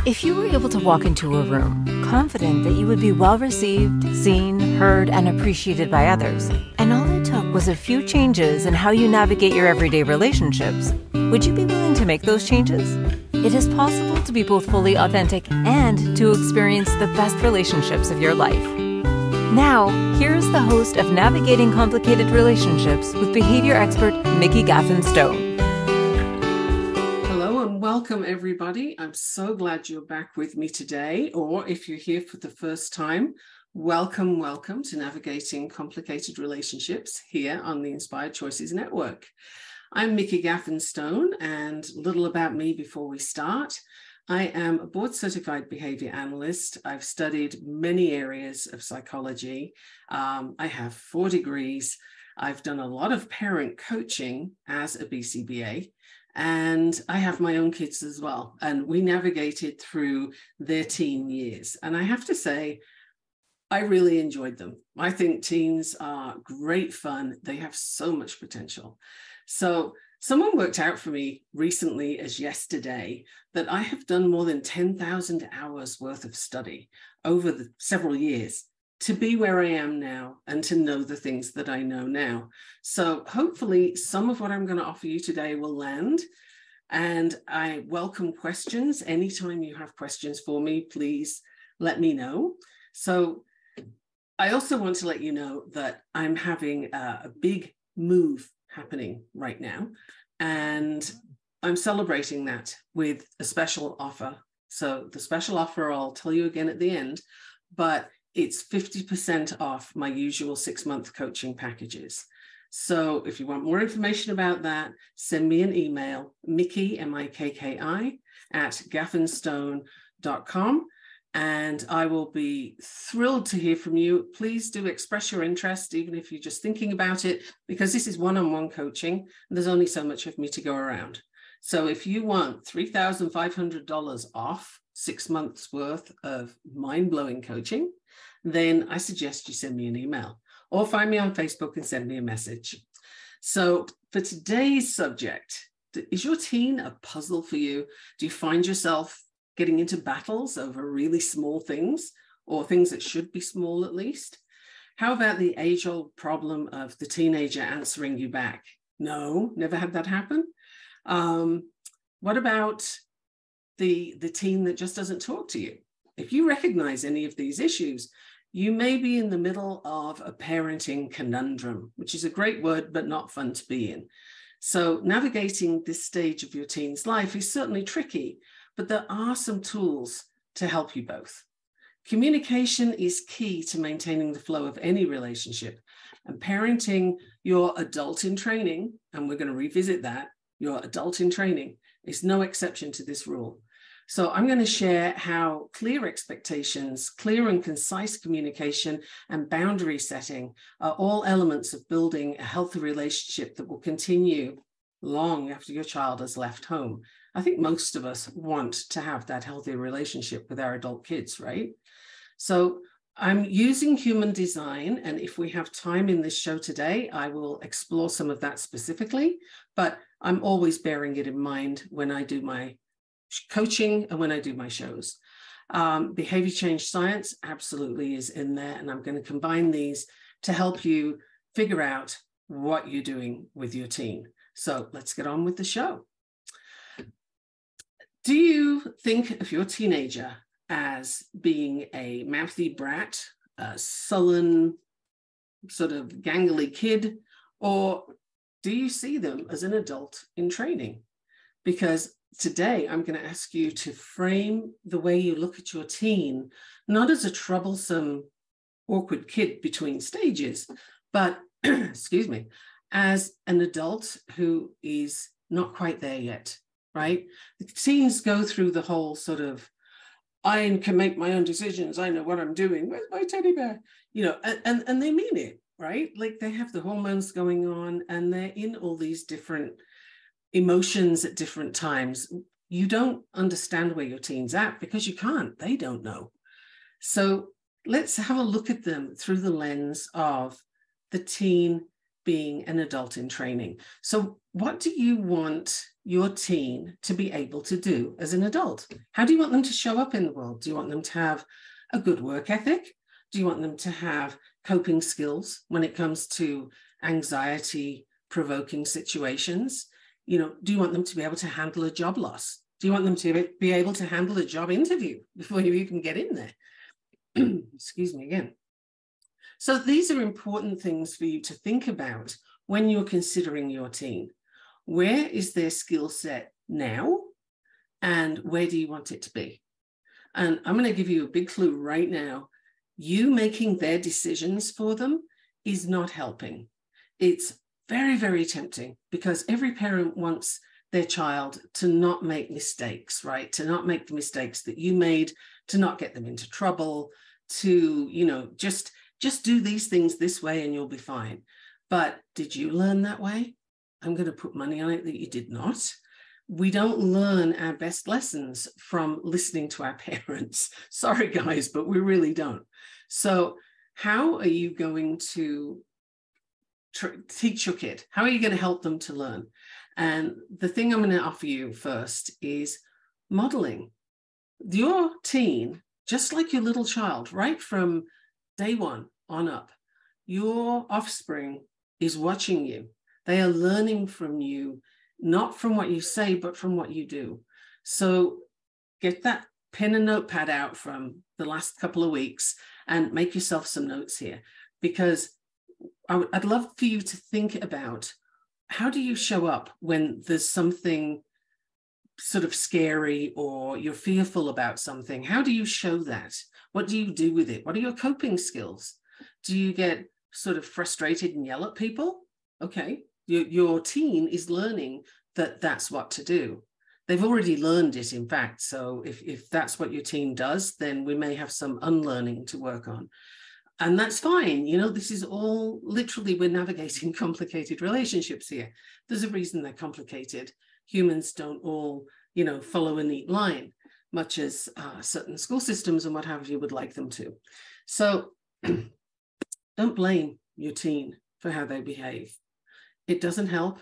If you were able to walk into a room, confident that you would be well received, seen, heard, and appreciated by others, and all it took was a few changes in how you navigate your everyday relationships, would you be willing to make those changes? It is possible to be both fully authentic and to experience the best relationships of your life. Now, here's the host of Navigating Complicated Relationships with behavior expert Mikki Gaffen Stone. Welcome, everybody. I'm so glad you're back with me today, or if you're here for the first time, welcome to Navigating Complicated Relationships here on the Inspired Choices Network. I'm Mikki Gaffen Stone, and a little about me before we start. I am a board-certified behavior analyst. I've studied many areas of psychology. I have 4 degrees. I've done a lot of parent coaching as a BCBA. And I have my own kids as well. And we navigated through their teen years. And I have to say, I really enjoyed them. I think teens are great fun. They have so much potential. So someone worked out for me recently as yesterday that I have done more than 10,000 hours worth of study over the several years to be where I am now and to know the things that I know now. So hopefully some of what I'm going to offer you today will land. And I welcome questions. Anytime you have questions for me, please let me know. So I also want to let you know that I'm having a big move happening right now. And I'm celebrating that with a special offer. So the special offer, I'll tell you again at the end, but it's 50% off my usual 6-month coaching packages. So if you want more information about that, send me an email, Mikki, M-I-K-K-I, @gaffenstone.com. And I will be thrilled to hear from you. Please do express your interest, even if you're just thinking about it, because this is one-on-one coaching. And there's only so much of me to go around. So if you want $3,500 off 6 months worth of mind-blowing coaching, then I suggest you send me an email or find me on Facebook and send me a message. So for today's subject, is your teen a puzzle for you? Do you find yourself getting into battles over really small things or things that should be small at least? How about the age-old problem of the teenager answering you back? No, never had that happen. What about the teen that just doesn't talk to you? If you recognize any of these issues, you may be in the middle of a parenting conundrum, which is a great word, but not fun to be in. So navigating this stage of your teen's life is certainly tricky, but there are some tools to help you both. Communication is key to maintaining the flow of any relationship, and parenting your adult in training, and we're going to revisit that, your adult in training is no exception to this rule. So I'm going to share how clear expectations, clear and concise communication, and boundary setting are all elements of building a healthy relationship that will continue long after your child has left home. I think most of us want to have that healthy relationship with our adult kids, right? So I'm using human design, and if we have time in this show today, I will explore some of that specifically, but I'm always bearing it in mind when I do my coaching and when I do my shows. Behavior change science absolutely is in there, and I'm going to combine these to help you figure out what you're doing with your teen. So let's get on with the show. Do you think of your teenager as being a mouthy brat, a sullen, sort of gangly kid, or do you see them as an adult in training? Because today, I'm going to ask you to frame the way you look at your teen, not as a troublesome, awkward kid between stages, but, excuse me, as an adult who is not quite there yet, right? The teens go through the whole sort of, I can make my own decisions. I know what I'm doing. Where's my teddy bear? You know, and they mean it, right? Like they have the hormones going on and they're in all these different emotions at different times. You don't understand where your teen's at because you can't. They don't know. So let's have a look at them through the lens of the teen being an adult in training. So what do you want your teen to be able to do as an adult? How do you want them to show up in the world? Do you want them to have a good work ethic? Do you want them to have coping skills when it comes to anxiety provoking situations? Do you want them to be able to handle a job loss? Do you want them to be able to handle a job interview before you even get in there? Excuse me again. So these are important things for you to think about when you're considering your teen. Where is their skill set now? And where do you want it to be? And I'm going to give you a big clue right now. You making their decisions for them is not helping. It's very, very tempting because every parent wants their child to not make mistakes, right? To not make the mistakes that you made, to not get them into trouble, to, just do these things this way and you'll be fine. But did you learn that way? I'm going to put money on it that you did not. We don't learn our best lessons from listening to our parents. Sorry, guys, but we really don't. So how are you going to teach your kid? How are you going to help them to learn? And the thing I'm going to offer you first is modeling. Your teen, just like your little child, right from day one on up, your offspring is watching you. They are learning from you, not from what you say, but from what you do. So get that pen and notepad out from the last couple of weeks and make yourself some notes here, because I'd love for you to think about, how do you show up when there's something sort of scary or you're fearful about something? How do you show that? What do you do with it? What are your coping skills? Do you get sort of frustrated and yell at people? Okay, your teen is learning that that's what to do. They've already learned it, in fact. So if that's what your teen does, then we may have some unlearning to work on. And that's fine. This is all literally, we're navigating complicated relationships here. There's a reason they're complicated. Humans don't all, follow a neat line, much as certain school systems and what have you would like them to. So don't blame your teen for how they behave. It doesn't help.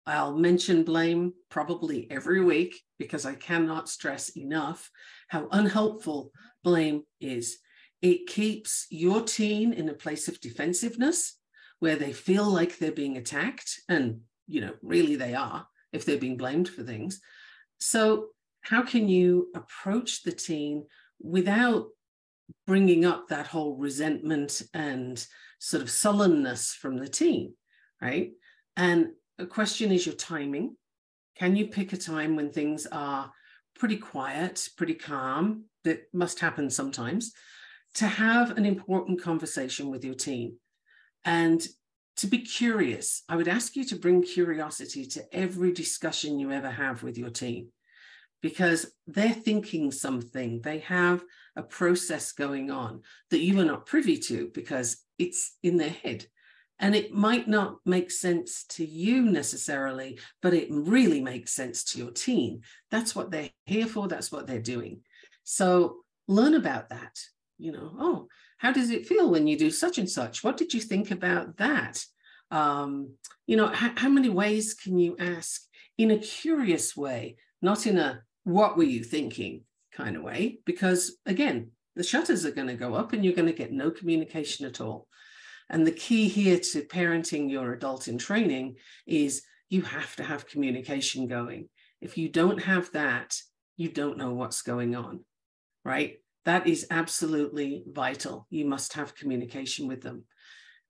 I'll mention blame probably every week because I cannot stress enough how unhelpful blame is. It keeps your teen in a place of defensiveness where they feel like they're being attacked, and really they are if they're being blamed for things. So how can you approach the teen without bringing up that whole resentment and sort of sullenness from the teen, right? And a question is your timing. Can you pick a time when things are pretty quiet, pretty calm? That must happen sometimes, to have an important conversation with your teen and to be curious. I would ask you to bring curiosity to every discussion you ever have with your teen, because they're thinking something. They have a process going on that you are not privy to because it's in their head. And it might not make sense to you necessarily, but it really makes sense to your teen. That's what they're here for. That's what they're doing. So learn about that. Oh, how does it feel when you do such and such? What did you think about that? How many ways can you ask in a curious way, not in a what were you thinking kind of way? Because again, the shutters are going to go up and you're going to get no communication at all. And the key here to parenting your adult in training is you have to have communication going. If you don't have that, you don't know what's going on, right? That is absolutely vital. You must have communication with them.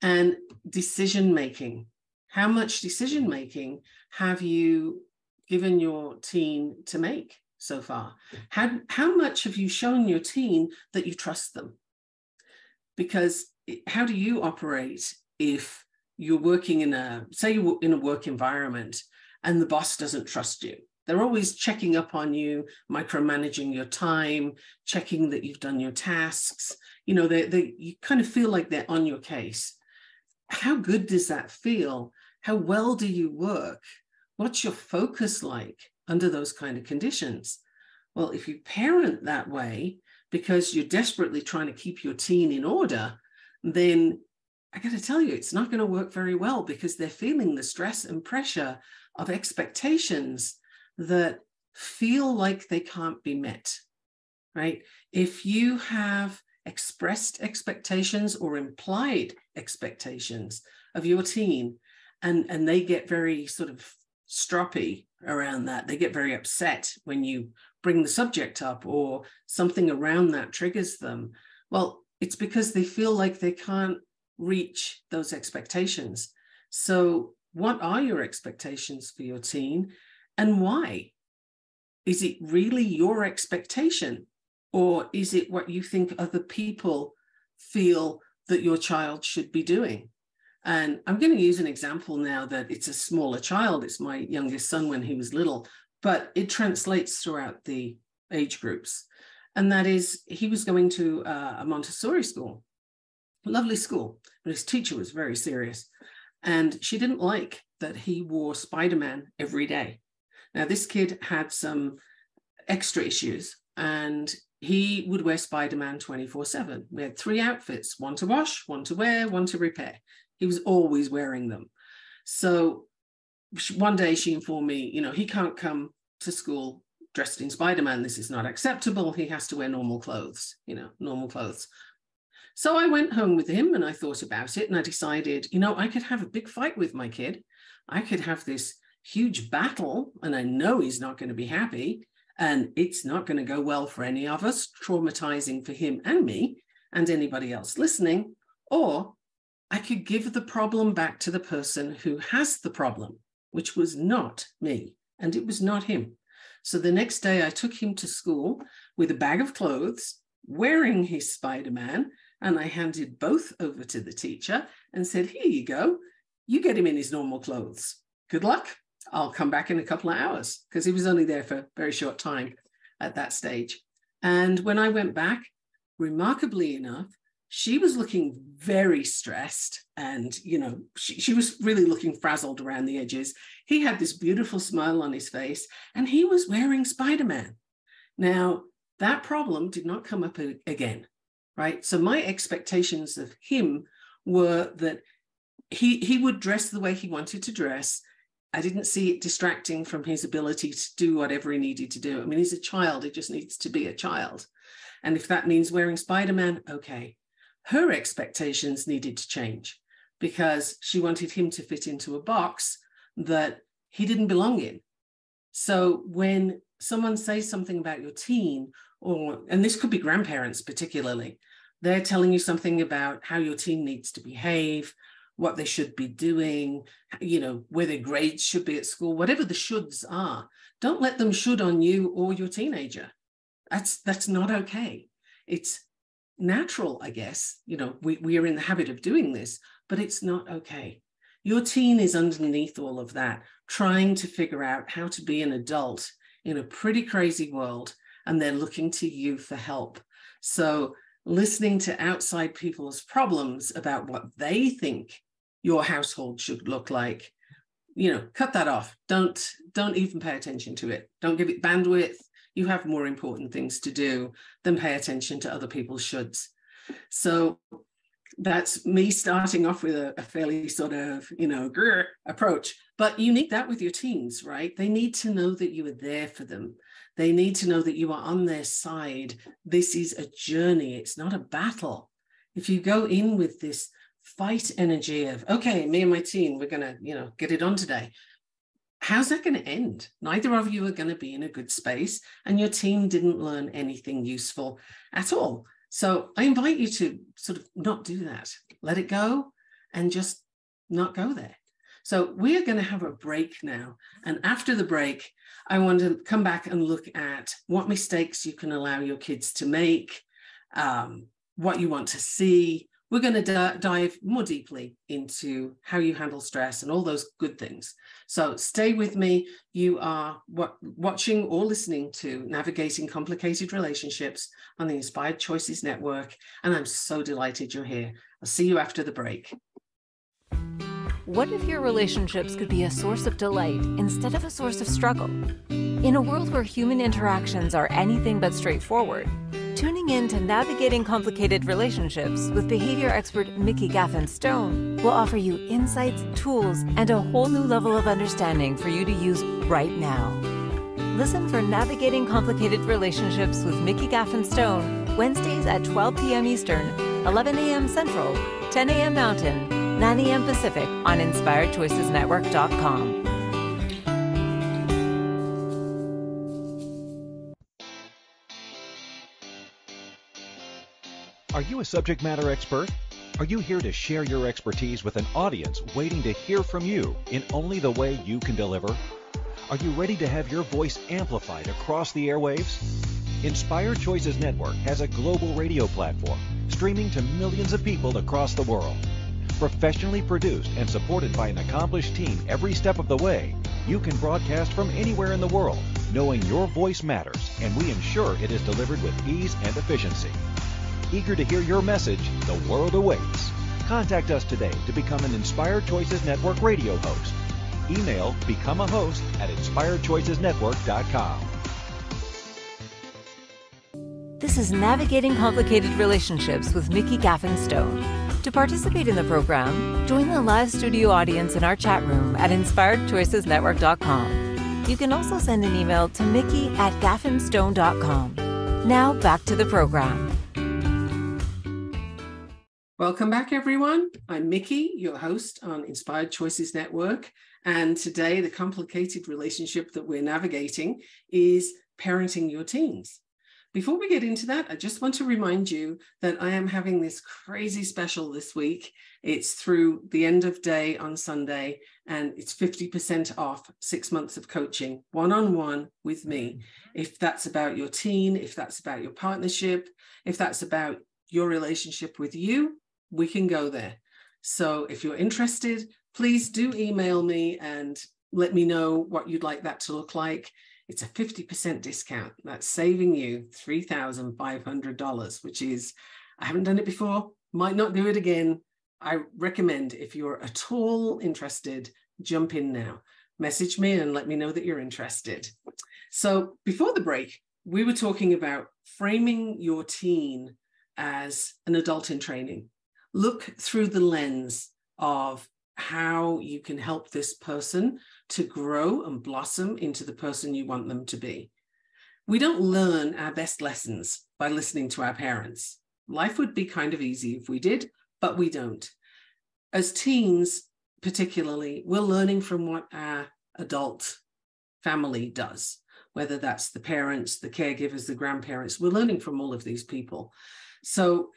And decision-making. How much decision-making have you given your teen to make so far? How much have you shown your teen that you trust them? Because how do you operate if you're working say you're in a work environment and the boss doesn't trust you? They're always checking up on you, micromanaging your time, checking that you've done your tasks. You kind of feel like they're on your case. How good does that feel? How well do you work? What's your focus like under those kind of conditions? Well, if you parent that way because you're desperately trying to keep your teen in order, then I got to tell you, it's not going to work very well because they're feeling the stress and pressure of expectations that feel like they can't be met, right? If you have expressed expectations or implied expectations of your teen, and they get very sort of stroppy around that, they get very upset when you bring the subject up or something around that triggers them, well, it's because they feel like they can't reach those expectations. So what are your expectations for your teen, and why? Is it really your expectation, or is it what you think other people feel that your child should be doing? And I'm going to use an example now that it's a smaller child. It's my youngest son when he was little, but it translates throughout the age groups. And that is, he was going to a Montessori school, lovely school, but his teacher was very serious. And she didn't like that he wore Spider-Man every day. Now, this kid had some extra issues, and he would wear Spider-Man 24/7. We had 3 outfits, one to wash, one to wear, one to repair. He was always wearing them. So one day she informed me, he can't come to school dressed in Spider-Man. This is not acceptable. He has to wear normal clothes, normal clothes. So I went home with him and I thought about it, and I decided, I could have a big fight with my kid. I could have this huge battle, and I know he's not going to be happy, and it's not going to go well for any of us, traumatizing for him and me and anybody else listening. Or I could give the problem back to the person who has the problem, which was not me, and it was not him. So the next day I took him to school with a bag of clothes, wearing his Spider-Man, and I handed both over to the teacher and said, here you go. You get him in his normal clothes. Good luck. I'll come back in a couple of hours, because he was only there for a very short time at that stage. And when I went back, remarkably enough, she was looking very stressed, and, she was really looking frazzled around the edges. He had this beautiful smile on his face, and he was wearing Spider-Man. Now, that problem did not come up again, right? So my expectations of him were that he would dress the way he wanted to dress. I didn't see it distracting from his ability to do whatever he needed to do. I mean, he's a child. He just needs to be a child. And if that means wearing Spider-Man, okay. Her expectations needed to change, because she wanted him to fit into a box that he didn't belong in. So when someone says something about your teen, and this could be grandparents particularly, they're telling you something about how your teen needs to behave, what they should be doing, where their grades should be at school, whatever the shoulds are, don't let them should on you or your teenager. That's not okay. It's natural, I guess. We are in the habit of doing this, but it's not okay. Your teen is underneath all of that, trying to figure out how to be an adult in a pretty crazy world, and they're looking to you for help. So listening to outside people's problems about what they think your household should look like, cut that off. Don't even pay attention to it. Don't give it bandwidth. You have more important things to do than pay attention to other people's shoulds. So that's me starting off with a fairly sort of, approach. But you need that with your teens, right? They need to know that you are there for them. They need to know that you are on their side. This is a journey. It's not a battle. If you go in with this fight energy of, okay, me and my teen, we're going to, get it on today. How's that going to end? Neither of you are going to be in a good space, and your teen didn't learn anything useful at all. So I invite you to sort of not do that. Let it go and just not go there. So we are going to have a break now. And after the break, I want to come back and look at what mistakes you can allow your kids to make, what you want to see. We're going to dive more deeply into how you handle stress and all those good things. So stay with me. You are watching or listening to Navigating Complicated Relationships on the Inspired Choices Network. And I'm so delighted you're here. I'll see you after the break. What if your relationships could be a source of delight instead of a source of struggle? In a world where human interactions are anything but straightforward, tuning in to Navigating Complicated Relationships with behavior expert Mikki Gaffen Stone will offer you insights, tools, and a whole new level of understanding for you to use right now. Listen for Navigating Complicated Relationships with Mikki Gaffen Stone, Wednesdays at 12 p.m. Eastern, 11 a.m. Central, 10 a.m. Mountain, 9 a.m. Pacific on InspiredChoicesNetwork.com. Are you a subject matter expert? Are you here to share your expertise with an audience waiting to hear from you in only the way you can deliver? Are you ready to have your voice amplified across the airwaves? Inspired Choices Network has a global radio platform streaming to millions of people across the world. Professionally produced and supported by an accomplished team every step of the way, you can broadcast from anywhere in the world, knowing your voice matters, and we ensure it is delivered with ease and efficiency. Eager to hear your message, the world awaits. Contact us today to become an Inspired Choices Network radio host. Email become a host at inspiredchoicesnetwork.com. This is Navigating Complicated Relationships with Mikki Gaffen Stone. To participate in the program, join the live studio audience in our chat room at inspiredchoicesnetwork.com. You can also send an email to Mikki@gaffenstone.com. Now back to the program. Welcome back, everyone. I'm Mikki, your host on Inspired Choices Network. And today, the complicated relationship that we're navigating is parenting your teens. Before we get into that, I just want to remind you that I am having this crazy special this week. It's through the end of day on Sunday, and it's 50% off 6 months of coaching, one-on-one with me. If that's about your teen, if that's about your partnership, if that's about your relationship with you, we can go there. So if you're interested, please do email me and let me know what you'd like that to look like. It's a 50% discount. That's saving you $3,500, which is, I haven't done it before, might not do it again. I recommend, if you're at all interested, jump in now. Message me and let me know that you're interested. So before the break, we were talking about framing your teen as an adult in training. Look through the lens of how you can help this person to grow and blossom into the person you want them to be. We don't learn our best lessons by listening to our parents. Life would be kind of easy if we did, but we don't. As teens, particularly, we're learning from what our adult family does, whether that's the parents, the caregivers, the grandparents. We're learning from all of these people. So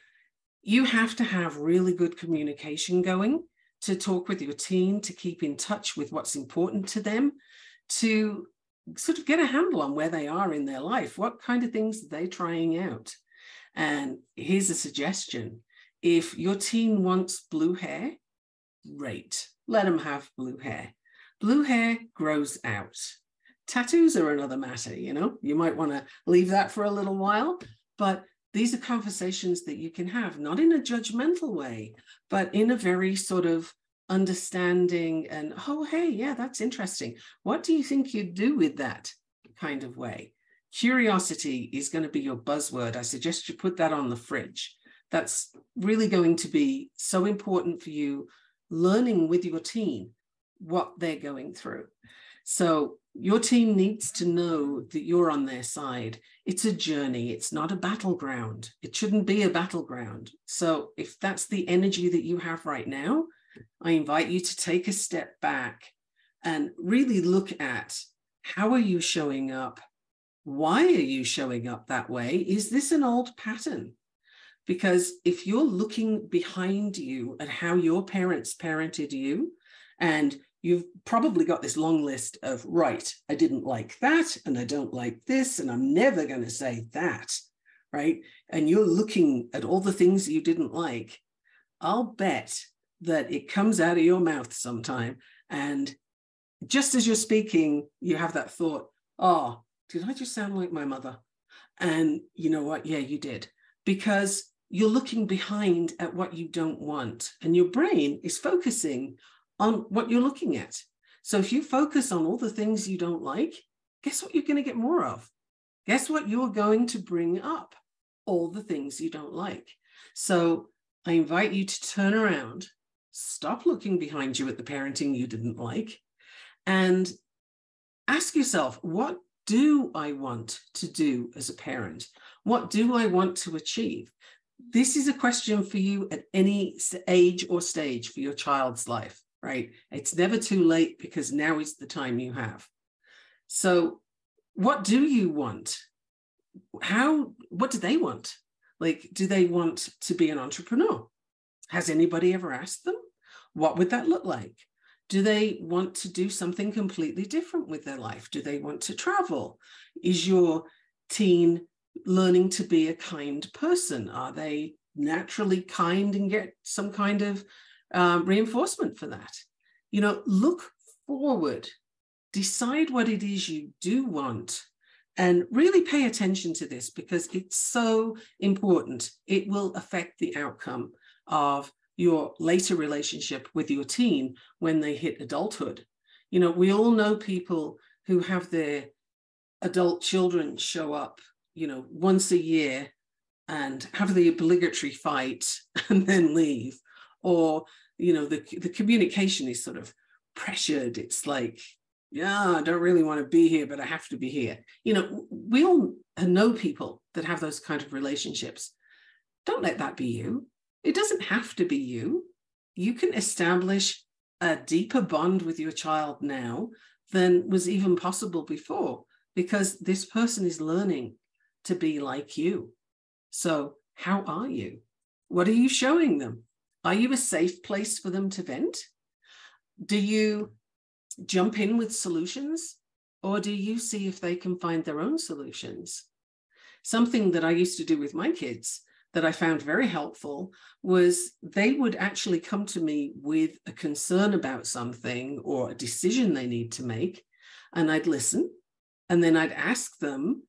you have to have really good communication going to talk with your teen, to keep in touch with what's important to them, to sort of get a handle on where they are in their life, what kind of things are they trying out. And here's a suggestion. If your teen wants blue hair, great, let them have blue hair. Blue hair grows out. Tattoos are another matter, you might want to leave that for a little while, but these are conversations that you can have, not in a judgmental way, but in a very sort of understanding and, oh, hey, yeah, that's interesting. What do you think you'd do with that kind of way? Curiosity is going to be your buzzword. I suggest you put that on the fridge. That's really going to be so important for you, learning with your teen what they're going through. So your team needs to know that you're on their side. It's a journey. It's not a battleground. It shouldn't be a battleground. So if that's the energy that you have right now, I invite you to take a step back and really look at, how are you showing up? Why are you showing up that way? Is this an old pattern? Because if you're looking behind you at how your parents parented you, and you've probably got this long list of, right, I didn't like that, and I don't like this, and I'm never going to say that, right? And you're looking at all the things you didn't like. I'll bet that it comes out of your mouth sometime. And just as you're speaking, you have that thought, oh, did I just sound like my mother? And you know what? Yeah, you did. Because you're looking behind at what you don't want. And your brain is focusing on what you're looking at. So if you focus on all the things you don't like, guess what you're going to get more of? Guess what you're going to bring up? All the things you don't like. So I invite you to turn around, stop looking behind you at the parenting you didn't like, and ask yourself, what do I want to do as a parent? What do I want to achieve? This is a question for you at any age or stage for your child's life, right? It's never too late, because now is the time you have. So what do you want? What do they want? Like, do they want to be an entrepreneur? Has anybody ever asked them? What would that look like? Do they want to do something completely different with their life? Do they want to travel? Is your teen learning to be a kind person? Are they naturally kind and get some kind of reinforcement for that? Look forward, decide what it is you do want, and really pay attention to this, because it's so important. It will affect the outcome of your later relationship with your teen when they hit adulthood. We all know people who have their adult children show up, once a year and have the obligatory fight and then leave. Or, the communication is sort of pressured. It's like, yeah, I don't really want to be here, but I have to be here. We all know people that have those kind of relationships. Don't let that be you. It doesn't have to be you. You can establish a deeper bond with your child now than was even possible before, because this person is learning to be like you. So how are you? What are you showing them? Are you a safe place for them to vent? Do you jump in with solutions, or do you see if they can find their own solutions? Something that I used to do with my kids that I found very helpful was they would actually come to me with a concern about something or a decision they need to make, and I'd listen, and then I'd ask them,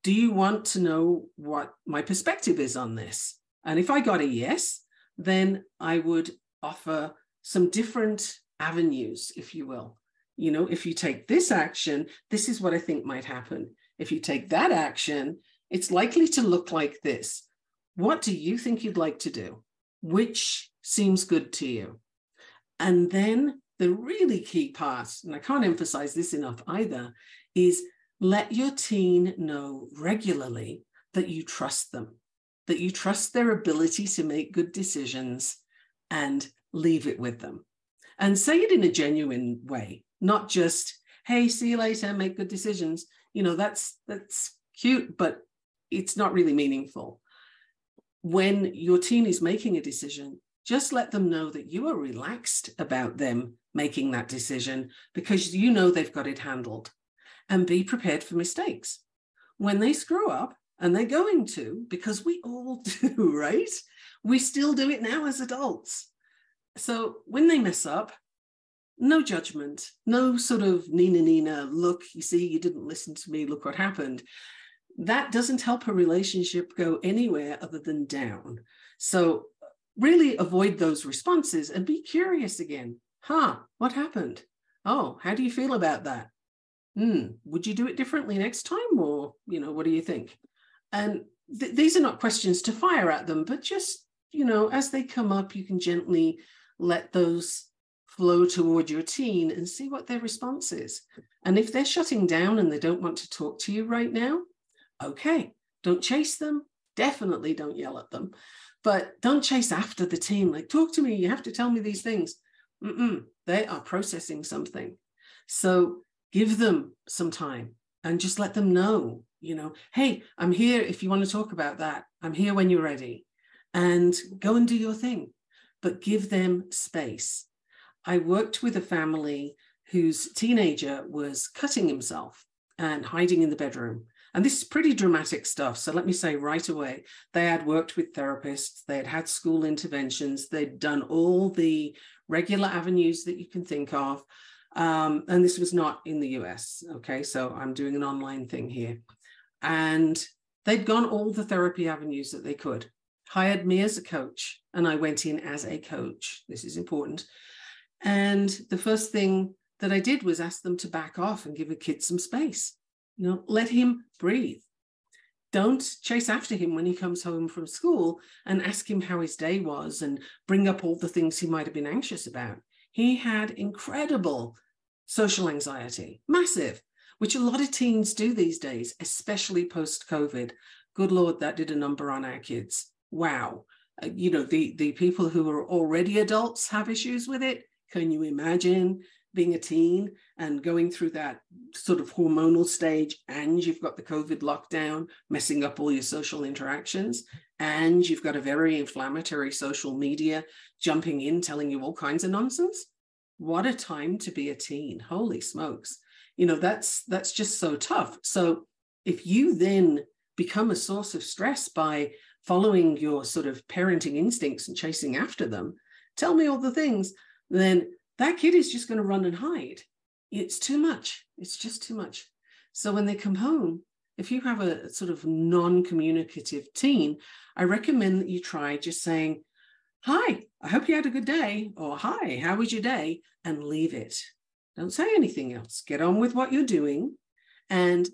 do you want to know what my perspective is on this? And if I got a yes, then I would offer some different avenues, if you will. If you take this action, this is what I think might happen. If you take that action, it's likely to look like this. What do you think you'd like to do? Which seems good to you? And then the really key part, and I can't emphasize this enough either, is let your teen know regularly that you trust them, that you trust their ability to make good decisions, and leave it with them. And say it in a genuine way, not just, hey, see you later, make good decisions. That's cute, but it's not really meaningful. When your teen is making a decision, just let them know that you are relaxed about them making that decision, because they've got it handled. And be prepared for mistakes. When they screw up, and they're going to, because we all do, right? We still do it now as adults. So when they mess up, no judgment, no sort of Nina, look, you see, you didn't listen to me, look what happened. That doesn't help a relationship go anywhere other than down. So really avoid those responses and be curious again. What happened? Oh, how do you feel about that? Would you do it differently next time? Or, what do you think? And these are not questions to fire at them, but just, as they come up, you can gently let those flow toward your teen and see what their response is. And if they're shutting down and they don't want to talk to you right now, okay, don't chase them. Definitely don't yell at them, but don't chase after the teen. Like, talk to me, you have to tell me these things. They are processing something. So give them some time and just let them know, hey, I'm here if you want to talk about that. I'm here when you're ready, and go and do your thing, but give them space. I worked with a family whose teenager was cutting himself and hiding in the bedroom. And this is pretty dramatic stuff. So let me say right away, they had worked with therapists, they had had school interventions, they'd done all the regular avenues that you can think of. And this was not in the US. Okay, so I'm doing an online thing here. And they'd gone all the therapy avenues that they could, hired me as a coach, and I went in as a coach. This is important. And the first thing that I did was ask them to back off and give a kid some space. Let him breathe. Don't chase after him when he comes home from school and ask him how his day was and bring up all the things he might have been anxious about. He had incredible social anxiety, massive. which a lot of teens do these days, especially post-COVID. Good Lord, that did a number on our kids. Wow. The people who are already adults have issues with it. Can you imagine being a teen and going through that sort of hormonal stage, and you've got the COVID lockdown messing up all your social interactions, and you've got a very inflammatory social media jumping in, telling you all kinds of nonsense? What a time to be a teen. Holy smokes. That's just so tough. So if you then become a source of stress by following your sort of parenting instincts and chasing after them, tell me all the things, then that kid is just going to run and hide. It's too much. It's just too much. So when they come home, if you have a sort of non-communicative teen, I recommend that you try just saying, hi, I hope you had a good day, or hi, how was your day? And leave it. Don't say anything else. Get on with what you're doing. And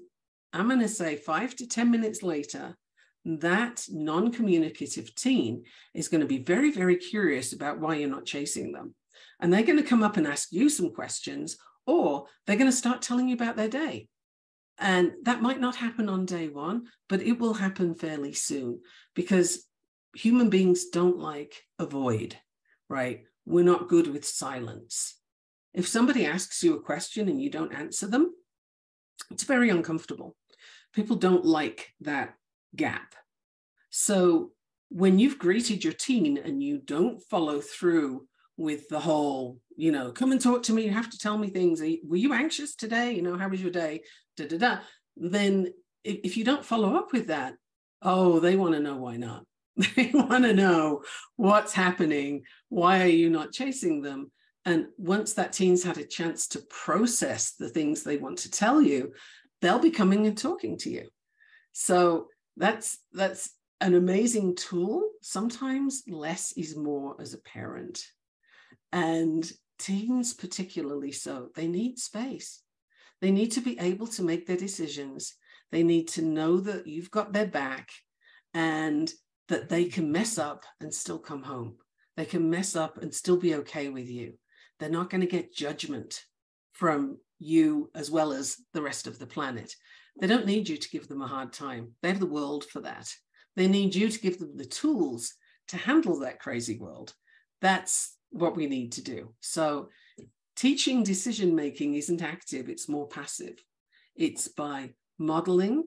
I'm going to say 5 to 10 minutes later, that non-communicative teen is going to be very, very curious about why you're not chasing them. And they're going to come up and ask you some questions, or they're going to start telling you about their day. And that might not happen on day one, but it will happen fairly soon, because human beings don't like a void, right? We're not good with silence. If somebody asks you a question and you don't answer them, it's very uncomfortable. People don't like that gap. So when you've greeted your teen and you don't follow through with the whole, come and talk to me, you have to tell me things. Were you anxious today? How was your day? Then if you don't follow up with that, they want to know why not. They want to know what's happening. Why are you not chasing them? And once that teen's had a chance to process the things they want to tell you, they'll be coming and talking to you. So that's an amazing tool. Sometimes less is more as a parent. And teens particularly so, they need space. They need to be able to make their decisions. They need to know that you've got their back and that they can mess up and still come home. They can mess up and still be okay with you. They're not going to get judgment from you as well as the rest of the planet. They don't need you to give them a hard time. They have the world for that. They need you to give them the tools to handle that crazy world. That's what we need to do. So teaching decision-making isn't active, it's more passive. It's by modeling,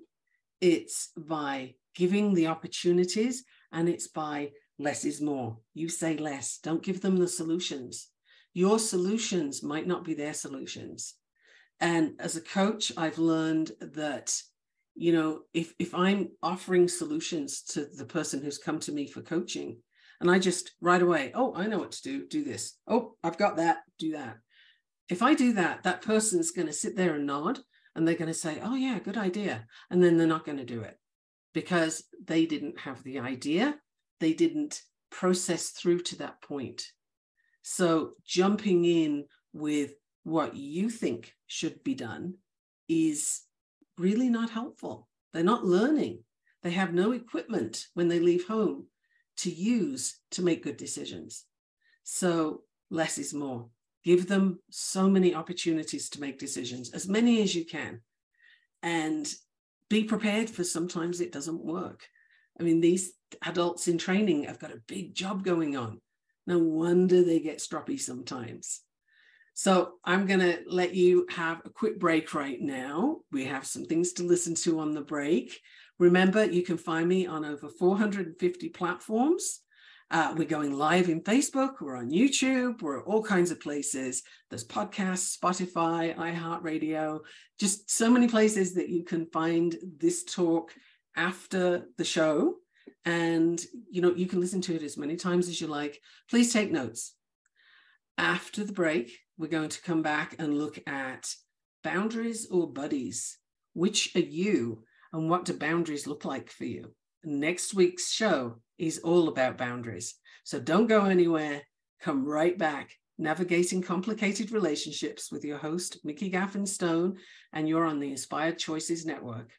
it's by giving the opportunities, and it's by less is more. You say less, don't give them the solutions. Your solutions might not be their solutions. And as a coach, I've learned that, if I'm offering solutions to the person who's come to me for coaching, and I just right away, I know what to do this. I've got that, do that. If I do that, that person's going to sit there and nod, and they're going to say, oh yeah, good idea. And then they're not going to do it because they didn't have the idea. They didn't process through to that point. So jumping in with what you think should be done is really not helpful. They're not learning. They have no equipment when they leave home to use to make good decisions. So less is more. Give them so many opportunities to make decisions, as many as you can, and be prepared for sometimes it doesn't work. I mean, these adults in training have got a big job going on. No wonder they get stroppy sometimes. So I'm going to let you have a quick break right now. We have some things to listen to on the break. Remember, you can find me on over 450 platforms. We're going live in Facebook. We're on YouTube. We're at all kinds of places. There's podcasts, Spotify, iHeartRadio, just so many places that you can find this talk after the show. And, you can listen to it as many times as you like. Please take notes. After the break, we're going to come back and look at boundaries or buddies. Which are you, and what do boundaries look like for you? Next week's show is all about boundaries. So don't go anywhere. Come right back. Navigating Complicated Relationships with your host, Mikki Gaffen Stone, and you're on the Inspired Choices Network.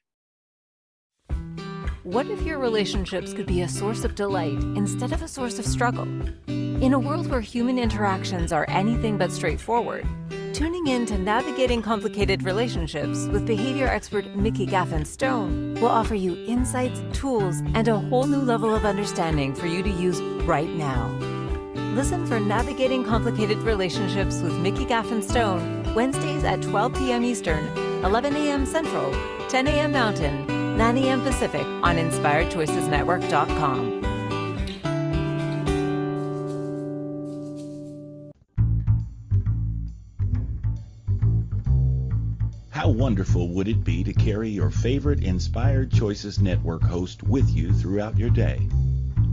What if your relationships could be a source of delight instead of a source of struggle? In a world where human interactions are anything but straightforward, Tuning in to Navigating Complicated Relationships with behavior expert Mikki Gaffen Stone will offer you insights, tools, and a whole new level of understanding for you to use right now. Listen for Navigating Complicated Relationships with Mikki Gaffen Stone, Wednesdays at 12 p.m. Eastern, 11 a.m. Central, 10 a.m. Mountain, 9 a.m. Pacific on InspiredChoicesNetwork.com. How wonderful would it be to carry your favorite Inspired Choices Network host with you throughout your day?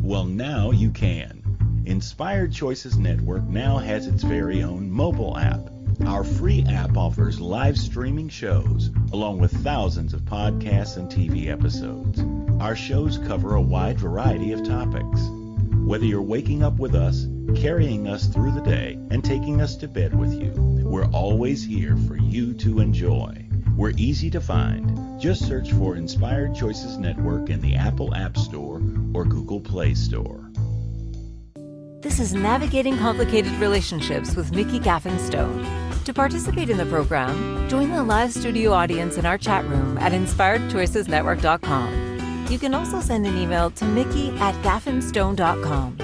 Well, now you can. Inspired Choices Network now has its very own mobile app. Our free app offers live streaming shows, along with thousands of podcasts and TV episodes. Our shows cover a wide variety of topics. Whether you're waking up with us, carrying us through the day, and taking us to bed with you, we're always here for you to enjoy. We're easy to find. Just search for Inspired Choices Network in the Apple App Store or Google Play Store. This is Navigating Complicated Relationships with Mikki Gaffen Stone. To participate in the program, join the live studio audience in our chat room at InspiredChoicesNetwork.com. You can also send an email to Mikki@gaffenstone.com.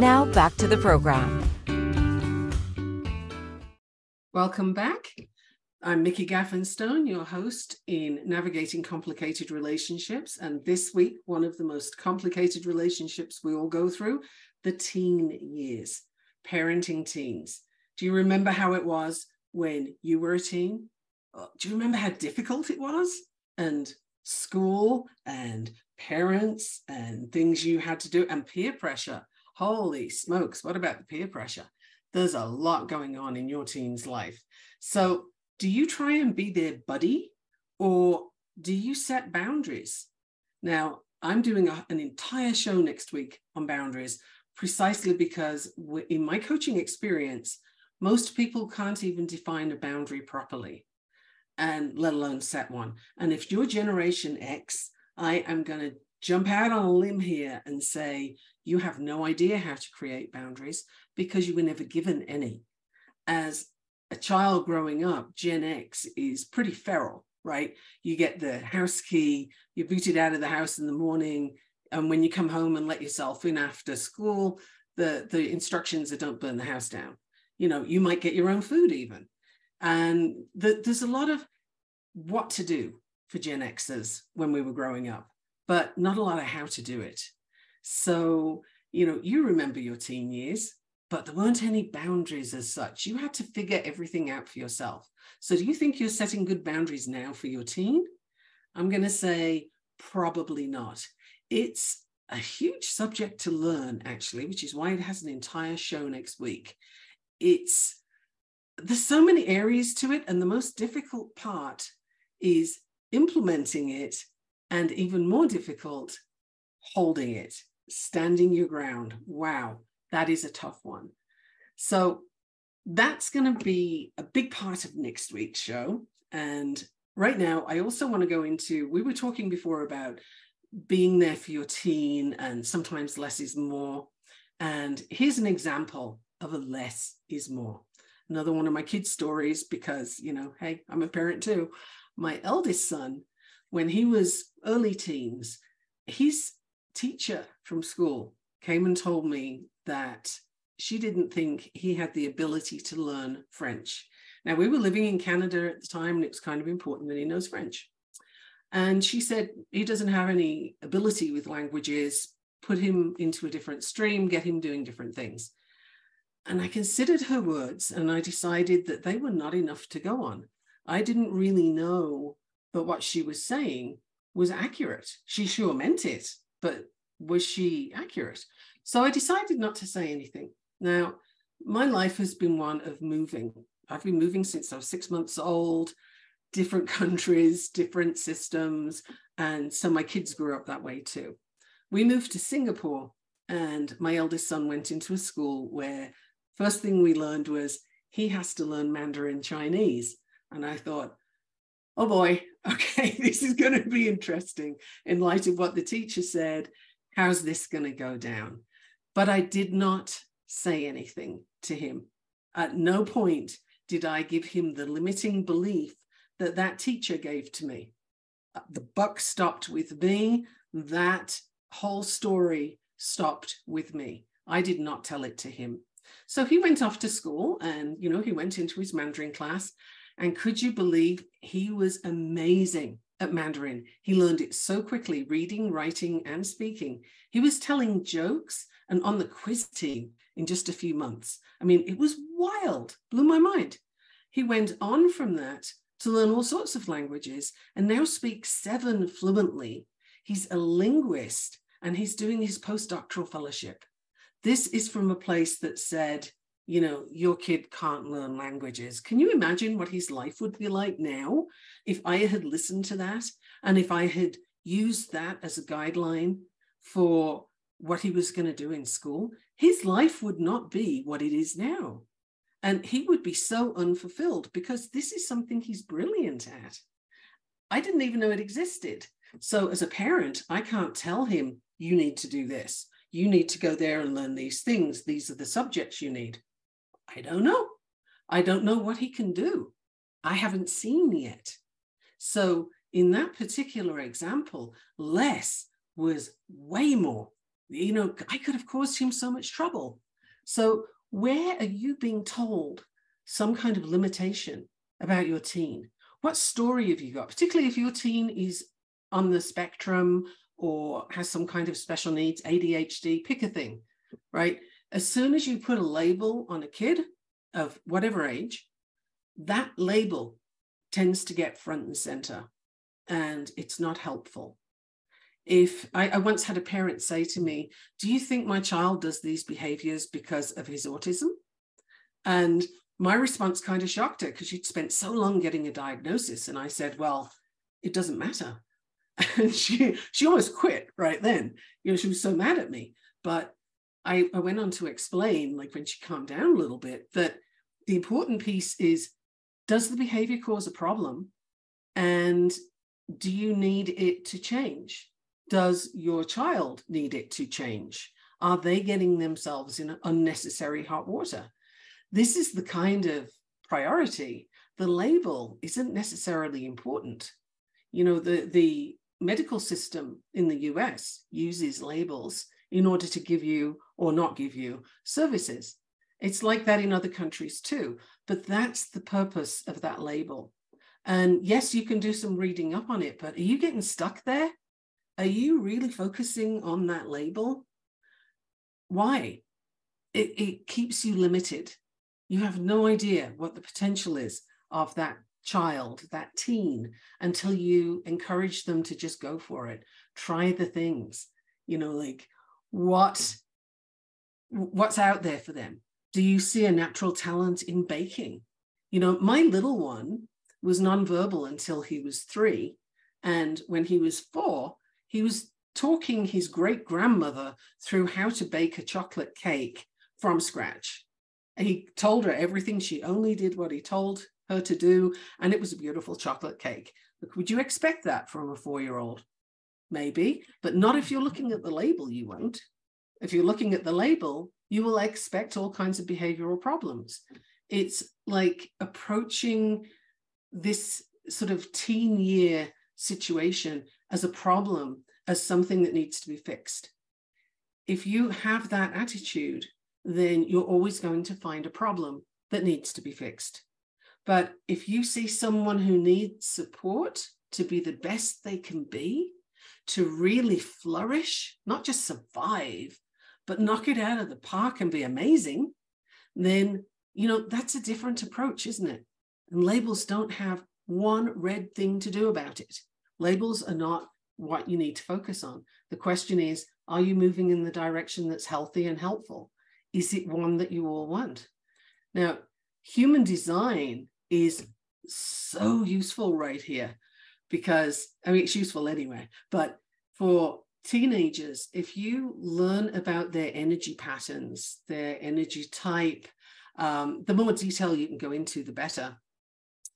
Now back to the program. Welcome back. I'm Mikki Gaffen Stone, your host in Navigating Complicated Relationships. And this week, one of the most complicated relationships we all go through, the teen years, parenting teens. Do you remember how it was when you were a teen? Do you remember how difficult it was? And school and parents and things you had to do and peer pressure. Holy smokes, what about the peer pressure? There's a lot going on in your teen's life. So do you try and be their buddy, or do you set boundaries? Now, I'm doing an entire show next week on boundaries, precisely because in my coaching experience, most people can't even define a boundary properly, and let alone set one. And if you're Generation X, I am going to jump out on a limb here and say you have no idea how to create boundaries because you were never given any. As a child growing up, Gen X is pretty feral, right? You get the house key, you're booted out of the house in the morning, and when you come home and let yourself in after school, the instructions are don't burn the house down. You know, you might get your own food even. And there's a lot of what to do for Gen Xers when we were growing up, but not a lot of how to do it. So, you know, you remember your teen years, but there weren't any boundaries as such. You had to figure everything out for yourself. So do you think you're setting good boundaries now for your teen? I'm going to say probably not. It's a huge subject to learn, actually, which is why it has an entire show next week. There's so many areas to it, and the most difficult part is implementing it, and even more difficult, holding it, standing your ground. Wow, that is a tough one. So that's going to be a big part of next week's show. And right now, I also want to go into, we were talking before about being there for your teen, and sometimes less is more. And here's an example of a less is more. Another one of my kids' stories, because, you know, hey, I'm a parent too. My eldest son, when he was early teens, his teacher from school came and told me that she didn't think he had the ability to learn French. Now, we were living in Canada at the time, and it was kind of important that he knows French. And she said, he doesn't have any ability with languages, put him into a different stream, get him doing different things. And I considered her words, and I decided that they were not enough to go on. I didn't really know that what she was saying was accurate. She sure meant it, but was she accurate? So I decided not to say anything. Now, my life has been one of moving. I've been moving since I was 6 months old, different countries, different systems. And so my kids grew up that way too. We moved to Singapore, and my eldest son went into a school where first thing we learned was he has to learn Mandarin Chinese. And I thought, oh boy, okay, this is going to be interesting in light of what the teacher said. How's this going to go down? But I did not say anything to him. At no point did I give him the limiting belief that that teacher gave to me. The buck stopped with me. That whole story stopped with me. I did not tell it to him. So he went off to school and, he went into his Mandarin class. And could you believe he was amazing at Mandarin? He learned it so quickly, reading, writing, and speaking. He was telling jokes and on the quiz team in just a few months. I mean, it was wild, blew my mind. He went on from that to learn all sorts of languages and now speaks 7 fluently. He's a linguist and he's doing his postdoctoral fellowship. This is from a place that said, your kid can't learn languages. Can you imagine what his life would be like now if I had listened to that and if I had used that as a guideline for what he was going to do in school? His life would not be what it is now. And he would be so unfulfilled because this is something he's brilliant at. I didn't even know it existed. So as a parent, I can't tell him, you need to do this. You need to go there and learn these things. These are the subjects you need. I don't know. I don't know what he can do. I haven't seen yet. So in that particular example, less was way more. I could have caused him so much trouble. So where are you being told some kind of limitation about your teen? What story have you got? Particularly if your teen is on the spectrum or has some kind of special needs, ADHD, pick a thing, right? As soon as you put a label on a kid of whatever age, that label tends to get front and center, and it's not helpful. If I once had a parent say to me, do you think my child does these behaviors because of his autism? And my response kind of shocked her because she'd spent so long getting a diagnosis. And I said, well, it doesn't matter. And she almost quit right then. She was so mad at me. But I went on to explain, like when she calmed down a little bit, that the important piece is, does the behavior cause a problem? And do you need it to change? Does your child need it to change? Are they getting themselves in unnecessary hot water? This is the kind of priority. The label isn't necessarily important. The medical system in the US uses labels in order to give you or not give you services. It's like that in other countries too, but that's the purpose of that label. And yes, you can do some reading up on it, but are you getting stuck there? Are you really focusing on that label? Why? It keeps you limited. You have no idea what the potential is of that child, that teen, until you encourage them to just go for it. Try the things, like what's out there for them. Do you see a natural talent in baking? My little one was nonverbal until he was 3. And when he was 4, he was talking his great-grandmother through how to bake a chocolate cake from scratch. And he told her everything. She only did what he told her to do. And it was a beautiful chocolate cake. Look, would you expect that from a 4-year-old? Maybe, but not if you're looking at the label, you won't. If you're looking at the label, you will expect all kinds of behavioral problems. It's like approaching this sort of teen year situation as a problem, as something that needs to be fixed. If you have that attitude, then you're always going to find a problem that needs to be fixed. But if you see someone who needs support to be the best they can be, to really flourish, not just survive, but knock it out of the park and be amazing, then, that's a different approach, isn't it? And labels don't have one red thing to do about it. Labels are not what you need to focus on. The question is, are you moving in the direction that's healthy and helpful? Is it one that you all want? Now, human design is so useful right here because, it's useful anyway, but for teenagers, if you learn about their energy patterns, their energy type, the more detail you can go into, the better.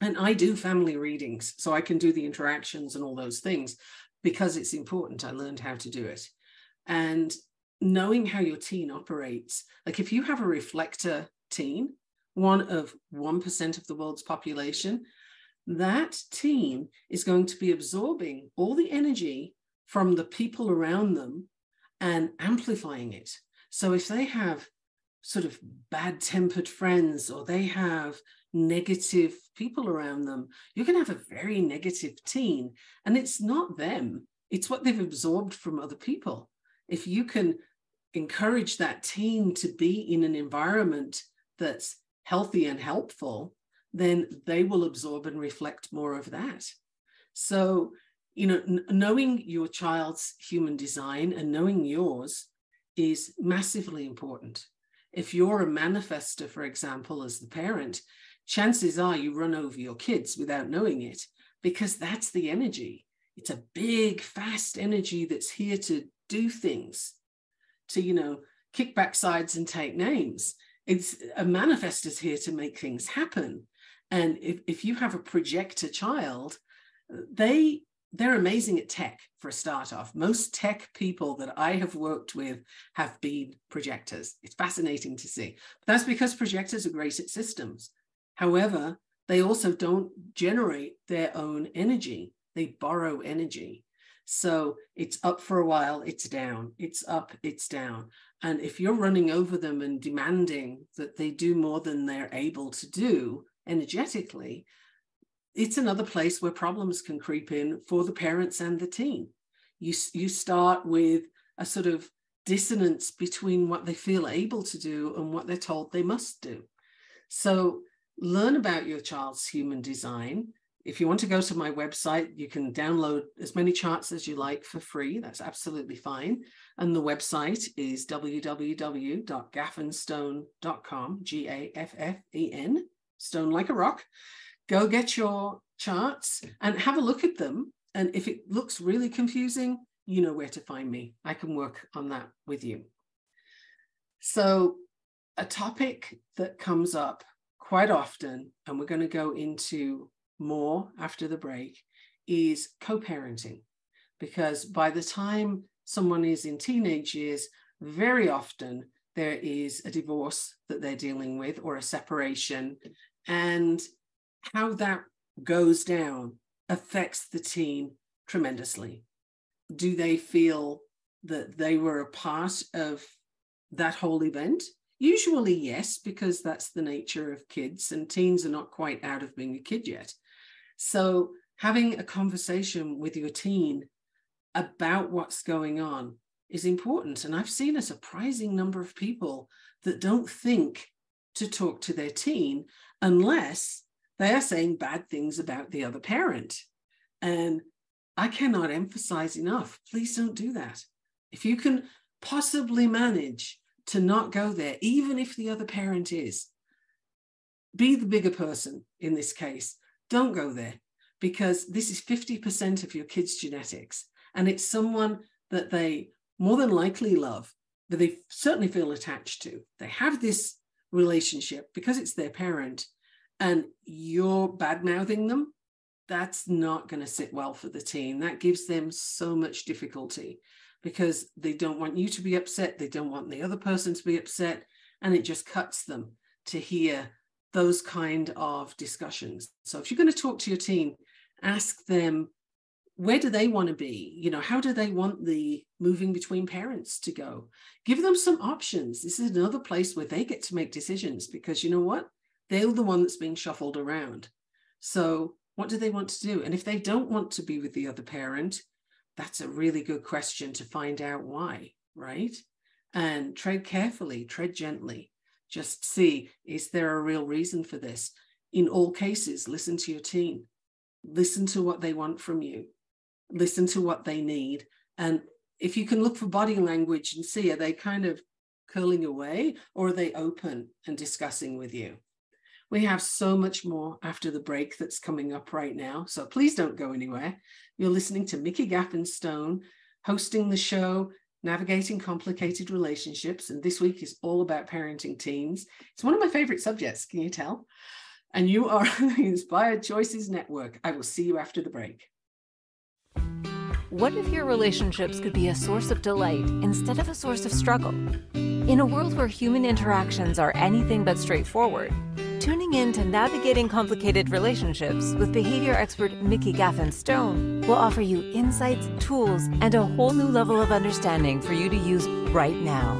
And I do family readings, so I can do the interactions and all those things because it's important. I learned how to do it. And knowing how your teen operates, like if you have a reflector teen, one of 1% of the world's population, that teen is going to be absorbing all the energy from the people around them and amplifying it. So if they have sort of bad-tempered friends, or they have negative people around them, you're going to have a very negative teen. And it's not them, it's what they've absorbed from other people. If you can encourage that teen to be in an environment that's healthy and helpful, then they will absorb and reflect more of that. So, knowing your child's human design and knowing yours is massively important. If you're a manifester, for example, as the parent, chances are you run over your kids without knowing it, because that's the energy. It's a big, fast energy that's here to do things, to, kick back sides and take names. It's a manifestor's here to make things happen. And if you have a projector child, they're amazing at tech, for a start off. Most tech people that I have worked with have been projectors. It's fascinating to see. But that's because projectors are great at systems. However, they also don't generate their own energy. They borrow energy. So it's up for a while, it's down, it's up, it's down. And if you're running over them and demanding that they do more than they're able to do energetically, it's another place where problems can creep in for the parents and the teen. You start with a sort of dissonance between what they feel able to do and what they're told they must do. So learn about your child's human design. If you want to go to my website, you can download as many charts as you like for free. That's absolutely fine. And the website is www.gaffenstone.com, Gaffen, stone like a rock. Go get your charts and have a look at them. And if it looks really confusing, you know where to find me. I can work on that with you. So a topic that comes up quite often, and we're going to go into more after the break, is co-parenting. Because by the time someone is in teenage years, very often there is a divorce that they're dealing with, or a separation, and how that goes down affects the teen tremendously. Do they feel that they were a part of that whole event? Usually, yes, because that's the nature of kids, and teens are not quite out of being a kid yet. So having a conversation with your teen about what's going on is important. And I've seen a surprising number of people that don't think to talk to their teen unless they are saying bad things about the other parent. And I cannot emphasize enough, please don't do that. If you can possibly manage to not go there, even if the other parent is, be the bigger person in this case. Don't go there, because this is 50% of your kids' genetics. And it's someone that they more than likely love, that they certainly feel attached to. They have this relationship because it's their parent, and you're bad-mouthing them. That's not going to sit well for the teen. That gives them so much difficulty because they don't want you to be upset. They don't want the other person to be upset. And it just cuts them to hear those kind of discussions. So if you're going to talk to your teen, ask them, where do they want to be? How do they want the moving between parents to go? Give them some options. This is another place where they get to make decisions, because you know what? They're the one that's being shuffled around. So what do they want to do? And if they don't want to be with the other parent, that's a really good question to find out why, right? And tread carefully, tread gently. Just see, is there a real reason for this? In all cases, listen to your teen. Listen to what they want from you. Listen to what they need. And if you can look for body language and see, are they kind of curling away, or are they open and discussing with you? We have so much more after the break that's coming up right now, so please don't go anywhere. You're listening to Mikki Gaffen Stone, hosting the show, Navigating Complicated Relationships, and this week is all about parenting teens. It's one of my favorite subjects, can you tell? And you are on the Inspired Choices Network. I will see you after the break. What if your relationships could be a source of delight instead of a source of struggle? In a world where human interactions are anything but straightforward, Tuning in to Navigating Complicated Relationships with behavior expert Mikki Gaffen Stone will offer you insights, tools, and a whole new level of understanding for you to use right now.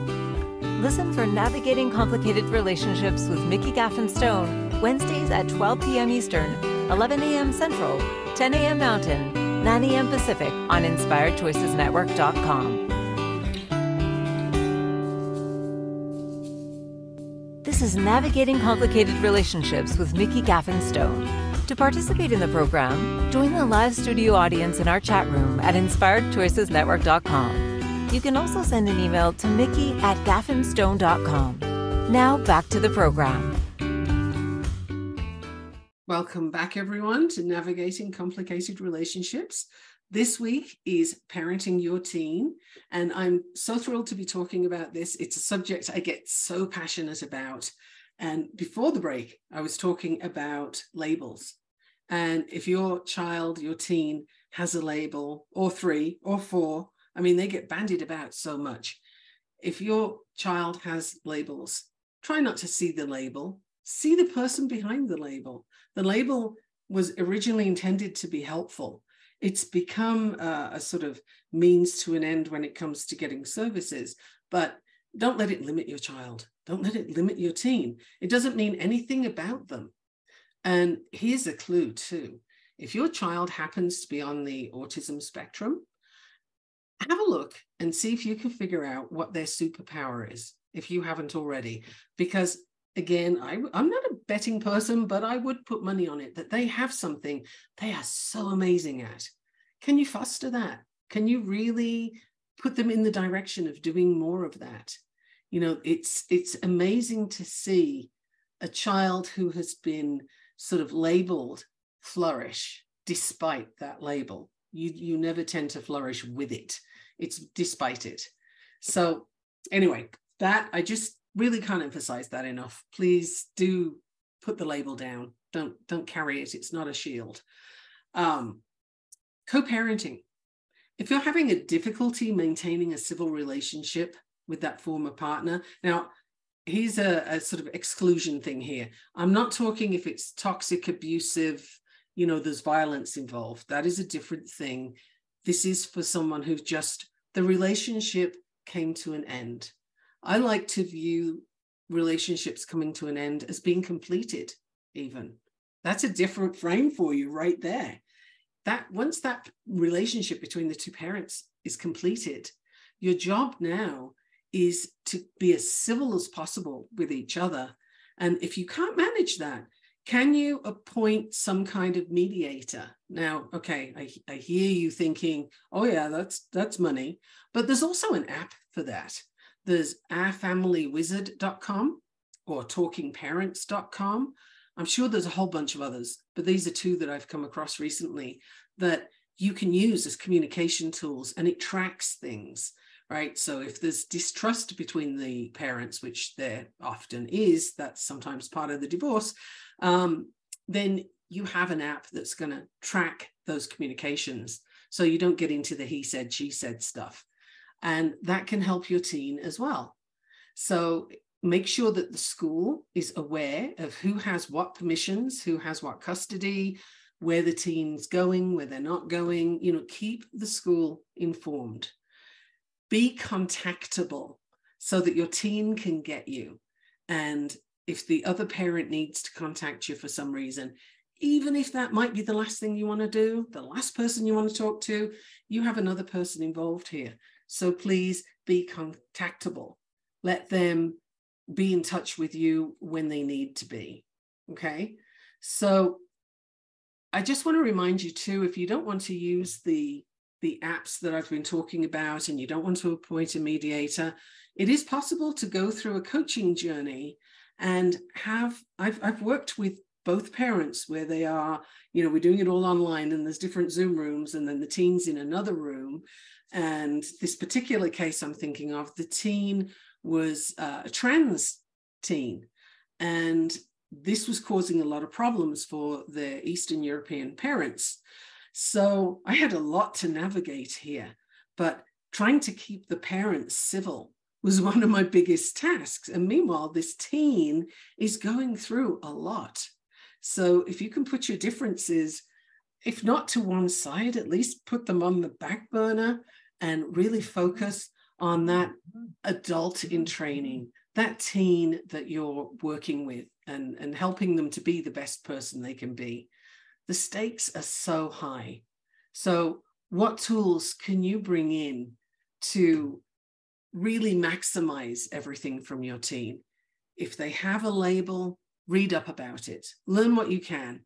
Listen for Navigating Complicated Relationships with Mikki Gaffen Stone, Wednesdays at 12 p.m. Eastern, 11 a.m. Central, 10 a.m. Mountain, 9 a.m. Pacific on InspiredChoicesNetwork.com. This is Navigating Complicated Relationships with Mikki Gaffen Stone. To participate in the program, join the live studio audience in our chat room at InspiredChoicesNetwork.com. You can also send an email to Mikki@gaffenstone.com. Now back to the program. Welcome back, everyone, to Navigating Complicated Relationships. This week is Parenting Your Teen, and I'm so thrilled to be talking about this. It's a subject I get so passionate about. And before the break, I was talking about labels. And if your child, your teen, has a label, or 3 or 4, I mean, they get bandied about so much. If your child has labels, try not to see the label. See the person behind the label. The label was originally intended to be helpful. It's become a sort of means to an end when it comes to getting services, but don't let it limit your child. Don't let it limit your teen. It doesn't mean anything about them. And here's a clue too. If your child happens to be on the autism spectrum, have a look and see if you can figure out what their superpower is, if you haven't already. Because again, I'm not a betting person, but I would put money on it that they have something they are so amazing at. Can you foster that? Can you really put them in the direction of doing more of that? You know, it's amazing to see a child who has been sort of labeled flourish despite that label. You never tend to flourish with it. It's despite it. So anyway, that I just really can't emphasize that enough. Please do put the label down. Don't carry it. It's not a shield. Co-parenting. If you're having a difficulty maintaining a civil relationship with that former partner, now here's a sort of exclusion thing here. I'm not talking if it's toxic, abusive, you know, there's violence involved. That is a different thing. This is for someone who just, the relationship came to an end. I like to view relationships coming to an end as being completed even. That's a different frame for you right there. That once that relationship between the two parents is completed, your job now is to be as civil as possible with each other. And if you can't manage that, can you appoint some kind of mediator? Now, okay, I hear you thinking, oh yeah, that's money, but there's also an app for that. There's ourfamilywizard.com or talkingparents.com. I'm sure there's a whole bunch of others, but these are 2 that I've come across recently that you can use as communication tools, and it tracks things, right? So if there's distrust between the parents, which there often is, that's sometimes part of the divorce, then you have an app that's going to track those communications so you don't get into the he said, she said stuff. And that can help your teen as well. So make sure that the school is aware of who has what permissions, who has what custody, where the teen's going, where they're not going. You know, keep the school informed. Be contactable so that your teen can get you. And if the other parent needs to contact you for some reason, even if that might be the last thing you want to do, the last person you want to talk to, you have another person involved here. So please be contactable. Let them be in touch with you when they need to be. Okay. So I just want to remind you too, if you don't want to use the apps that I've been talking about and you don't want to appoint a mediator, it is possible to go through a coaching journey and I've worked with both parents where they are, you know, we're doing it all online and there's different Zoom rooms and then the teen's in another room. And this particular case I'm thinking of, the teen was a trans teen. And this was causing a lot of problems for the Eastern European parents. So I had a lot to navigate here, but trying to keep the parents civil was one of my biggest tasks. And meanwhile, this teen is going through a lot. So if you can put your differences, if not to one side, at least put them on the back burner and really focus on that adult in training, that teen that you're working with, and helping them to be the best person they can be. The stakes are so high. So what tools can you bring in to really maximize everything from your teen? If they have a label, read up about it, learn what you can.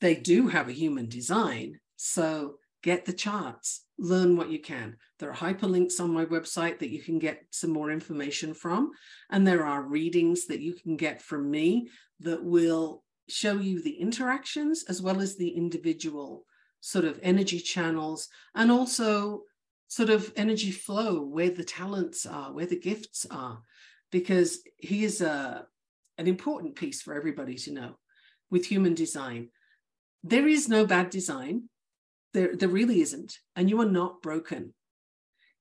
They do have a human design, so get the charts, learn what you can. There are hyperlinks on my website that you can get some more information from, and there are readings that you can get from me that will show you the interactions as well as the individual sort of energy channels, and also sort of energy flow, where the talents are, where the gifts are, because here's an important piece for everybody to know with human design. There is no bad design. There really isn't. And you are not broken.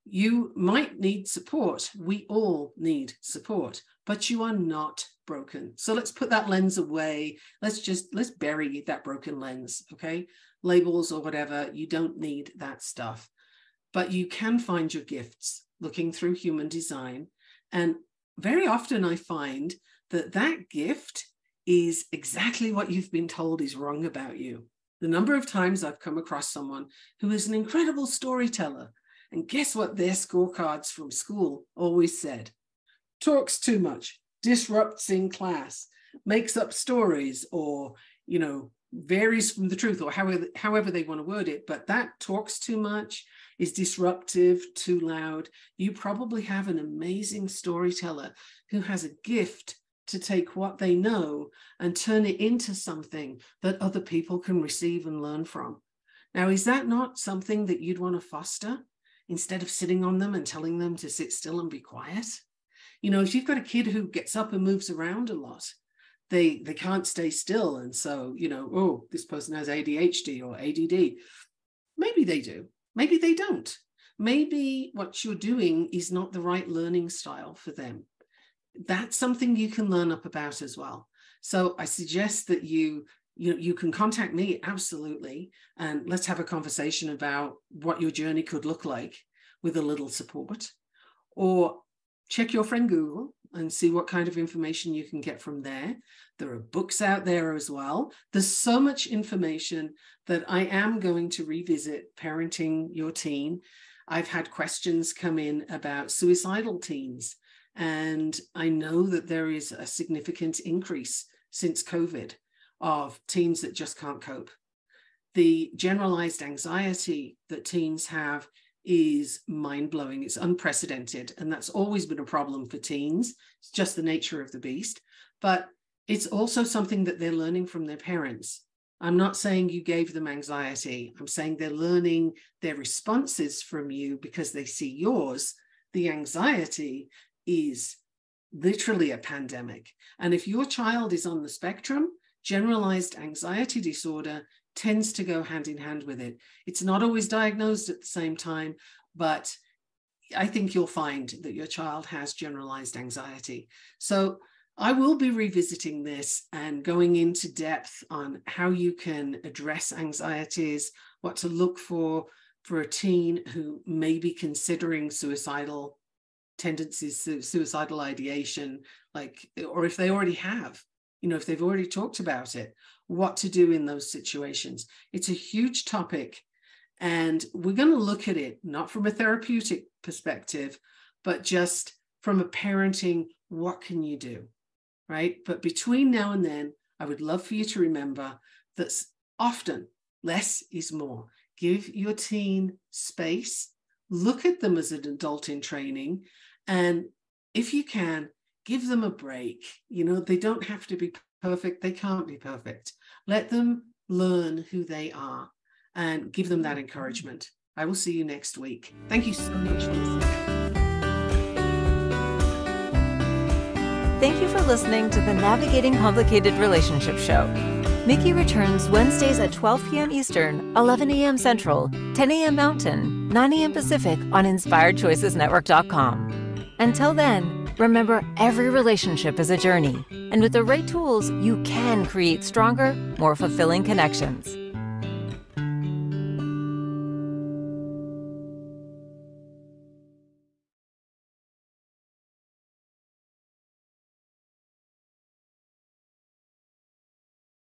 You might need support. We all need support, but you are not broken. So let's put that lens away. Let's bury that broken lens, okay? Labels or whatever, you don't need that stuff. But you can find your gifts looking through human design. And very often I find that that gift is exactly what you've been told is wrong about you. The number of times I've come across someone who is an incredible storyteller, and guess what their scorecards from school always said? Talks too much, disrupts in class, makes up stories, or, varies from the truth, or however they want to word it. But that talks too much, is disruptive, too loud. You probably have an amazing storyteller who has a gift to take what they know and turn it into something that other people can receive and learn from. Now, is that not something that you'd want to foster instead of sitting on them and telling them to sit still and be quiet? If you've got a kid who gets up and moves around a lot, they can't stay still. And so, oh, this person has ADHD or ADD. Maybe they do. Maybe they don't. Maybe what you're doing is not the right learning style for them. That's something you can learn up about as well. So I suggest that you can contact me, absolutely, and let's have a conversation about what your journey could look like with a little support. Or check your friend Google and see what kind of information you can get from there. There are books out there as well. There's so much information that I am going to revisit parenting your teen. I've had questions come in about suicidal teens, and I know that there is a significant increase since COVID of teens that just can't cope. The generalized anxiety that teens have is mind-blowing. It's unprecedented, and that's always been a problem for teens. It's just the nature of the beast, but it's also something that they're learning from their parents. I'm not saying you gave them anxiety. I'm saying they're learning their responses from you because they see yours. The anxiety is literally a pandemic. And if your child is on the spectrum, generalized anxiety disorder tends to go hand in hand with it. It's not always diagnosed at the same time, but I think you'll find that your child has generalized anxiety. So I will be revisiting this and going into depth on how you can address anxieties, what to look for a teen who may be considering suicidal tendencies, suicidal ideation, or if they already have, if they've already talked about it, what to do in those situations. It's a huge topic, and we're going to look at it not from a therapeutic perspective, but just from a parenting, what can you do, right? But between now and then, I would love for you to remember that often less is more. Give your teen space, look at them as an adult in training, and if you can, give them a break. They don't have to be perfect. They can't be perfect. Let them learn who they are and give them that encouragement. I will see you next week. Thank you so much for listening. Thank you for listening to the Navigating Complicated Relationship Show. Mikki returns Wednesdays at 12 p.m. Eastern, 11 a.m. Central, 10 a.m. Mountain, 9 a.m. Pacific on InspiredChoicesNetwork.com. Until then, remember every relationship is a journey, and with the right tools, you can create stronger, more fulfilling connections.